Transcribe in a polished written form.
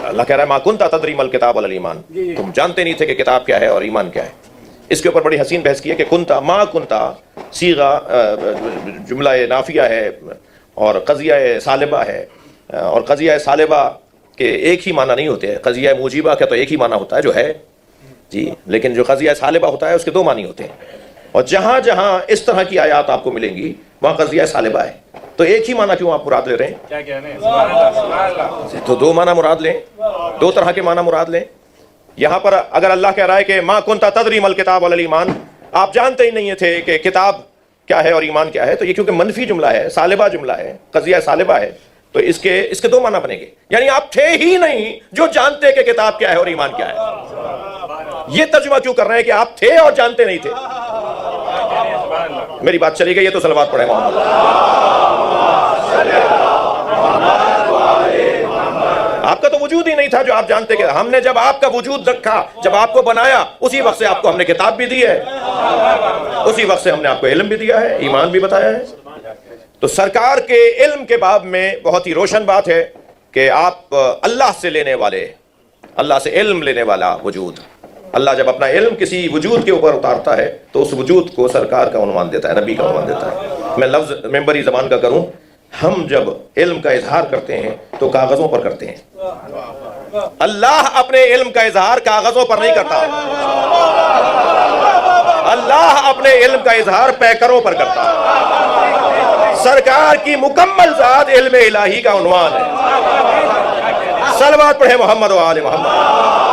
اللہ کہہ رہا ہے ما کنت تدری مل کتاب ولا ایمان، تم جانتے نہیں تھے کہ کتاب کیا ہے اور ایمان کیا ہے۔ اس کے اوپر بڑی حسین بحث کی ہے کہ کنتا ما کنتا صیغہ جملہ نافیہ ہے اور قضیہ سالبہ ہے، اور قضیہ سالبہ کے ایک ہی معنی نہیں ہوتے ہیں، قضیہ موجبہ کا تو ایک ہی معنی ہوتا ہے جو ہے جی، لیکن جو قضیہ سالبہ ہوتا ہے اس کے دو معنی ہوتے ہیں، اور جہاں جہاں اس طرح کی آیات آپ کو ملیں گی وہاں قضیہ سالبہ ہے، تو ایک ہی معنی کیوں آپ مراد لے رہے ہیں؟ کیا کہہ رہے ہیں؟ سبحان اللہ، سبحان اللہ۔ تو دو معنی مراد لیں، دو طرح کے معنی مراد لیں۔ یہاں پر اگر اللہ کہہ رہا ہے کہ ما کنت تدری مل کتاب ولا ایمان، آپ جانتے ہی نہیں تھے کہ کتاب کیا ہے اور ایمان کیا ہے، تو یہ کیونکہ منفی جملہ ہے، سالبہ جملہ ہے، قضیہ سالبہ ہے، تو اس کے دو معنی بنیں گے، یعنی آپ تھے ہی نہیں جو جانتے کہ کتاب کیا ہے اور ایمان کیا ہے۔ یہ ترجمہ کیوں کر رہے ہیں کہ آپ تھے اور جانتے نہیں تھے؟ میری بات چلی گئی ہے تو صلوات پڑھیں محمد۔ آپ کا تو وجود ہی نہیں تھا جو آپ جانتے کہ ہم نے جب آپ کا وجود رکھا، جب آپ کو بنایا، اسی وقت سے آپ کو ہم نے کتاب بھی دی ہے، اسی وقت سے ہم نے آپ کو علم بھی دیا ہے، ایمان بھی بتایا ہے۔ تو سرکار کے علم کے باب میں بہت ہی روشن بات ہے کہ آپ اللہ سے لینے والے، اللہ سے علم لینے والا وجود، اللہ جب اپنا علم کسی وجود کے اوپر اتارتا ہے تو اس وجود کو سرکار کا عنوان دیتا ہے، نبی کا عنوان دیتا ہے۔ میں لفظ ممبری زبان کا کروں، ہم جب علم کا اظہار کرتے ہیں تو کاغذوں پر کرتے ہیں، اللہ اپنے علم کا اظہار کاغذوں پر نہیں کرتا، اللہ اپنے علم کا اظہار پیکروں پر کرتا ہے۔ سرکار کی مکمل ذات علم الہی کا عنوان ہے۔ صلوات پڑھے محمد و آل محمد۔